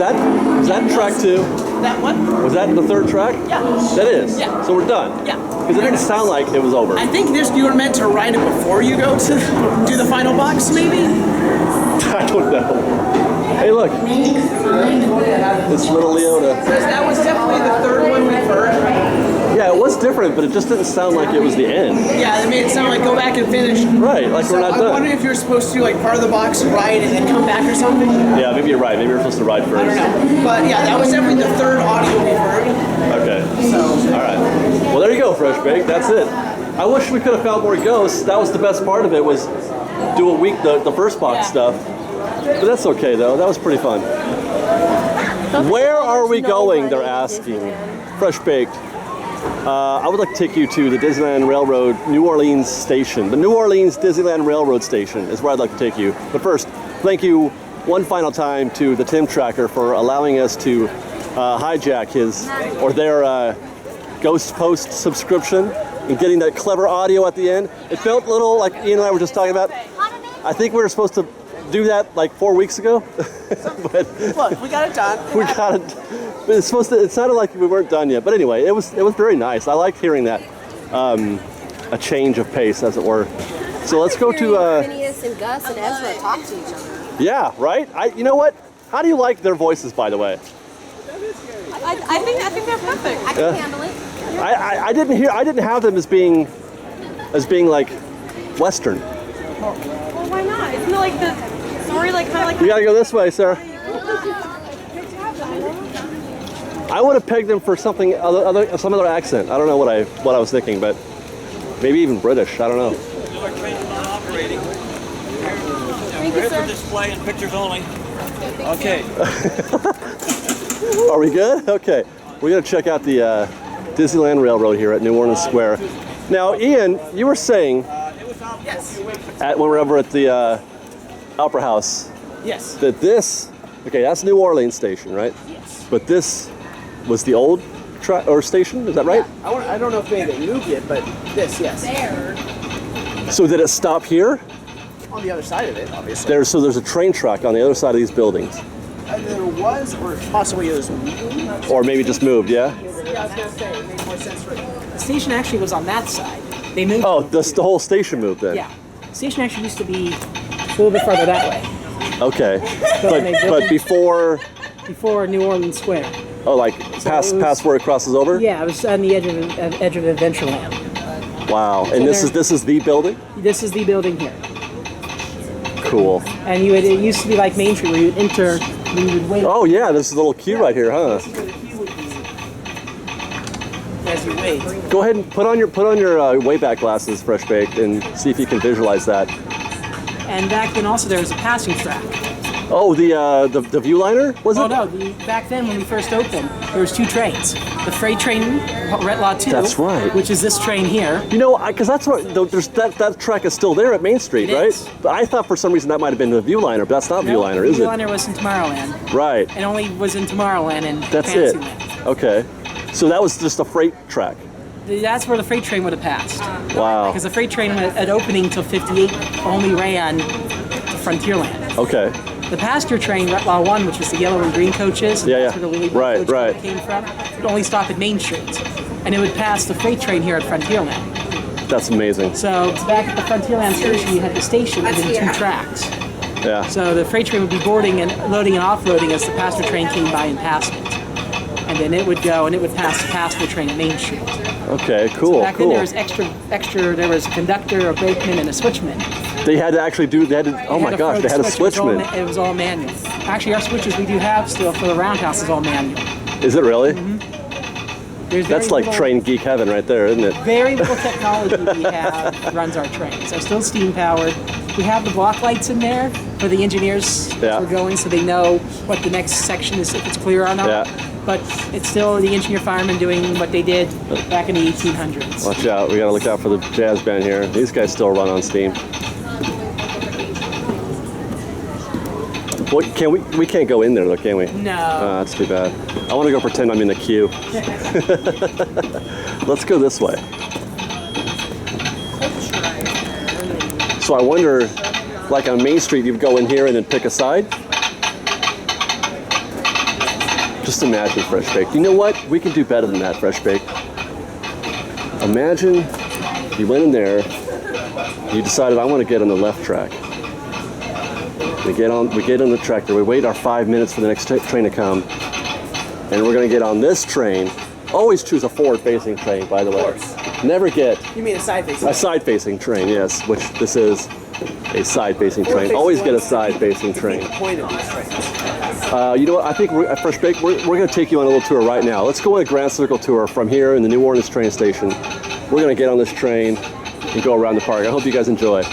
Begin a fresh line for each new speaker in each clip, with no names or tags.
Was that track 2?
That one?
Was that the 3rd track?
Yeah.
That is?
Yeah.
So we're done?
Yeah.
Because it didn't sound like it was over.
I think you were meant to ride it before you go to do the final box, maybe?
I don't know. Hey, look. It's little Leona.
That was definitely the 3rd one we've heard.
Yeah, it was different, but it just didn't sound like it was the end.
Yeah, they made it sound like go back and finish.
Right, like
So
we're not
I
done.
wonder if you're supposed to do like part of the box, ride, and then come back or something.
Yeah, maybe you're right. Maybe we're supposed to ride first.
I don't know. But yeah, that was definitely the 3rd audio we've heard.
Okay.
So.
All right. Well, there you go, Fresh Bake. That's it. I wish we could have found more ghosts. That was the best part of it, was do a week the first box stuff. But that's okay, though. That was pretty fun. Where are we going, they're asking. Fresh Baked. I would like to take you to the Disneyland Railroad New Orleans station. The New Orleans Disneyland Railroad station is where I'd like to take you. But first, thank you one final time to the Tim Tracker for allowing us to hijack their Ghost Post subscription and getting that clever audio at the end. It felt a little like Ian and I were just talking about. I think we were supposed to do that like 4 weeks ago. But
look, we got it done.
We got it. But it sounded like we weren't done yet. But anyway, it was very nice. I liked hearing that. A change of pace, as it were. So let's go to
Phineas and Gus and Ezra talk to each other.
Yeah, right? You know what? How do you like their voices, by the way?
I think they're perfect. I can handle it.
I didn't have them as being like Western.
Well, why not? Isn't it like the story like kind of like?
You gotta go this way, sir. I would have pegged them for some other accent. I don't know what I was thinking, but maybe even British. I don't know.
Thank you, sir.
Display and pictures only. Okay.
Are we good? Okay. We're gonna check out the Disneyland Railroad here at New Orleans Square. Now, Ian, you were saying when we were over at the Opera House
Yes.
that that's New Orleans station, right?
Yes.
But this was the old station, is that right?
Yeah. I don't know if maybe they moved it, but this, yes.
So did it stop here?
On the other side of it, obviously.
So there's a train track on the other side of these buildings.
There was, or possibly it was moved.
Or maybe just moved, yeah?
Yeah, I was going to say, it made more sense for it. The station actually was on that side. They moved.
Oh, the whole station moved then?
Yeah. The station actually used to be a little bit farther that way.
Okay.
when they built
but
it.
before
New Orleans Square.
Oh, like past where it crosses over?
Yeah, it was on the edge of Adventureland.
Wow. And this is the building?
This is the building here.
Cool.
And it used to be like Main Street where you'd enter, and you would wait.
Oh yeah, this is a little queue right here, huh?
As you wait.
Go ahead and put on your Wayback glasses, Fresh Baked, and see if you can visualize that.
And back then also there was a passing track.
Oh, the Viewliner, was it?
Oh no, back then when we first opened, there was 2 trains. The freight train, Retlaw 2.
That's right.
Which is this train here.
You know, because that's what that track is still there at Main Street, right?
Is.
But I thought for some reason that might have been the Viewliner, but that's not Viewliner, is it?
Viewliner was in Tomorrowland.
Right.
It only was in Tomorrowland and
That's it.
Fantasyland.
Okay. So that was just a freight track.
That's where the freight train would have passed.
Wow.
Because the freight train at opening till 58 only ran to Frontierland.
Okay.
The passenger train, Retlaw 1, which was the yellow and green coaches, and that's where the Willy Wonka coach came from, would only stop at Main Street. And it would pass the freight train here at Frontierland.
That's amazing.
So back at the Frontierland station, you had the station within 2 tracks.
Yeah.
So the freight train would be boarding and loading and offloading as the passenger train came by and passed it. And then it would go and it would pass the passenger train at Main Street.
Okay, cool.
So back then there was extra, there was a conductor, a brakeman, and a switchman.
They had to actually oh my gosh, they had a switchman.
It was all manual. Actually, our switches we do have still for the roundhouse is all manual.
Is it really?
Mm-hmm.
That's like train geek heaven right there, isn't it?
Very little technology we have runs our trains. They're still steam powered. We have the block lights in there for the engineers as we're going, so they know what the next section is, if it's clear or not.
Yeah.
But it's still the engineer firemen doing what they did back in the 1800s.
Watch out, we gotta look out for the jazz band here. These guys still run on steam. Well, we can't go in there though, can we?
No.
That's too bad. I want to go pretend I'm in the queue. Let's go this way. So I wonder, like on Main Street, you'd go in here and then pick a side? Just imagine Fresh Baked. You know what? We can do better than that, Fresh Baked. Imagine you went in there, you decided I want to get on the left track. We get on the tractor, we wait our 5 minutes for the next train to come, and we're going to get on this train. Always choose a forward-facing train, by the way. Never get
You mean a side-facing?
a side-facing train, yes, which this is a side-facing train. Always get a side-facing train.
The point of these trains.
You know what? I think at Fresh Baked, we're going to take you on a little tour right now. Let's go on a Grand Circle tour from here in the New Orleans train station. We're going to get on this train and go around the park. I hope you guys enjoy.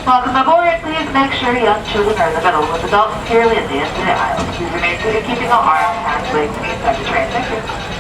Welcome aboard. Please make sure young children are in the middle with adults clearly at the end of the aisle. Please remain seated, keeping all arms, hands, legs, and inside the train. Thank you.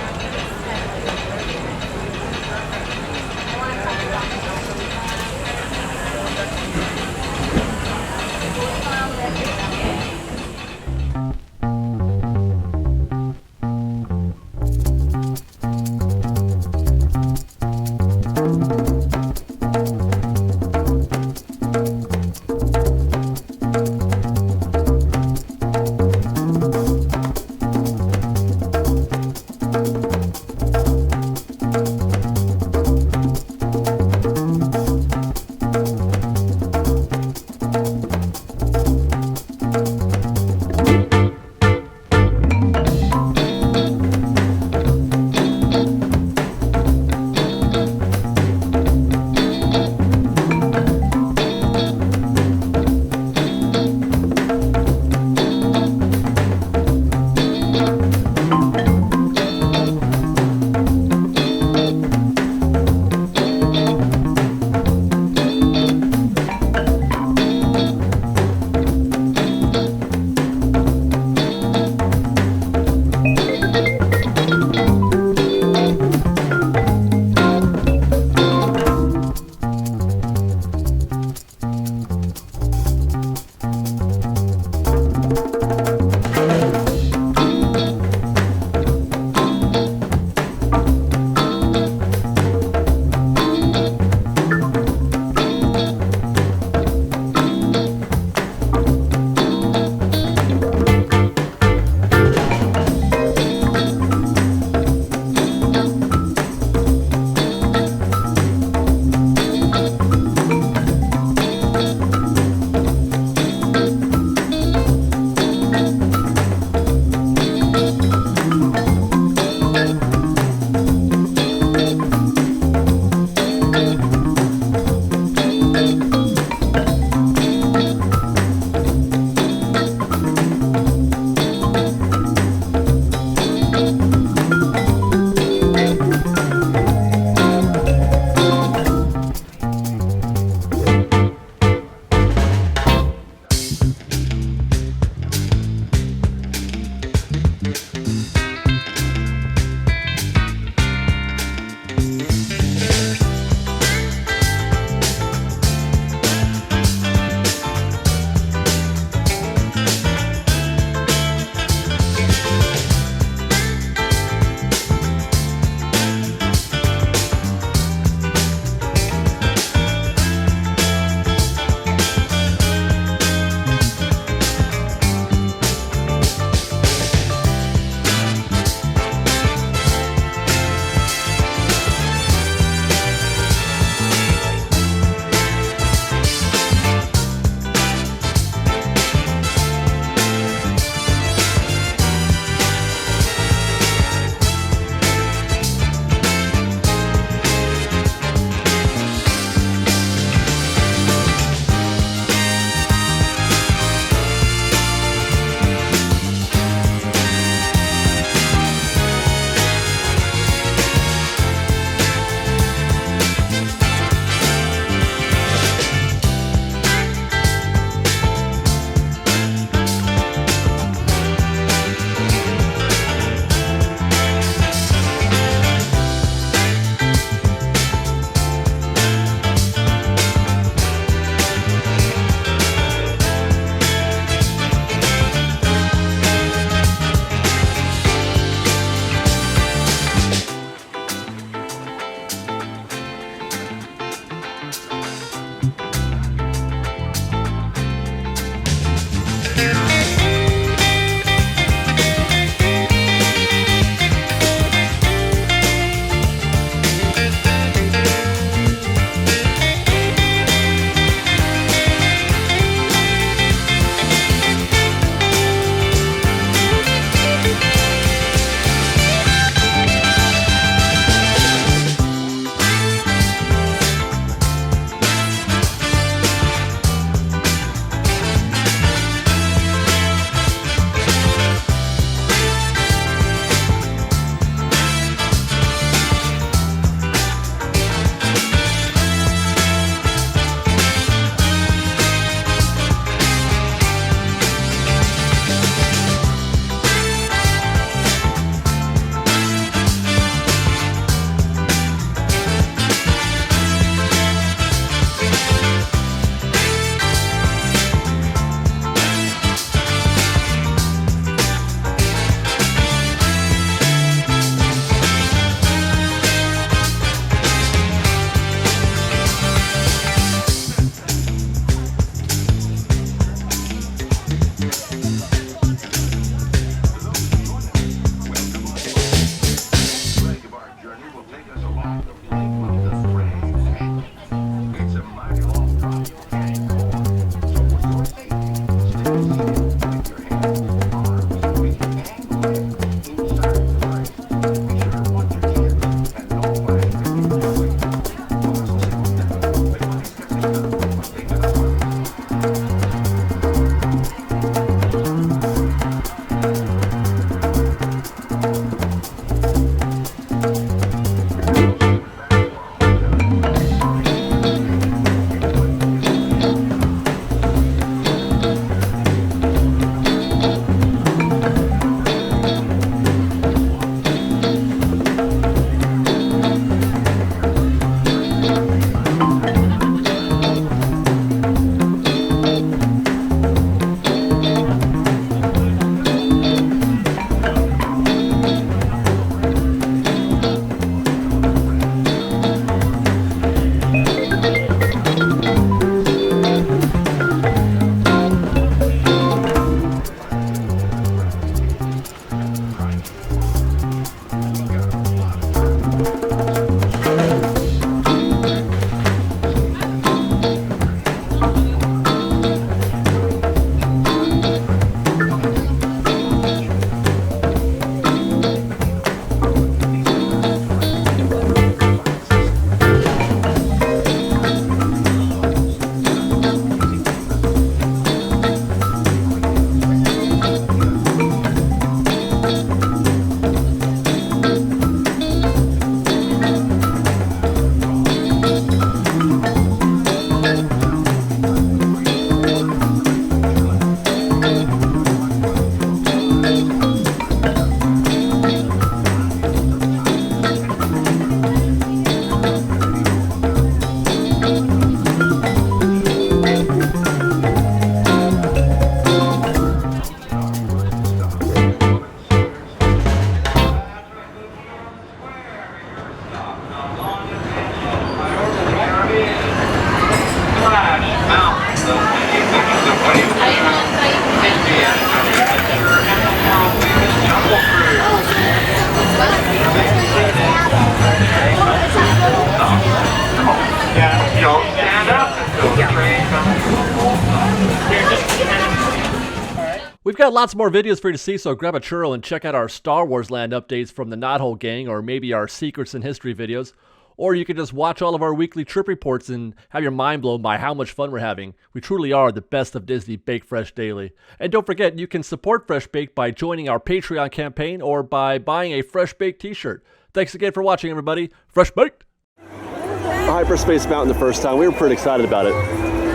got lots more videos for you to see, so grab a churro and check out our Star Wars Land updates from the Knothole Gang, or maybe our Secrets in History videos. Or you can just watch all of our weekly trip reports and have your mind blown by how much fun we're having. We truly are the best of Disney Bake Fresh Daily. And don't forget, you can support Fresh Baked by joining our Patreon campaign or by buying a Fresh Baked t-shirt. Thanks again for watching, everybody. Fresh Baked! Hyperspace Mountain the first time. We were pretty excited about it.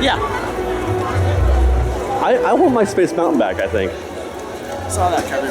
Yeah.
I want my Space Mountain back, I think.
Saw that, Kevin.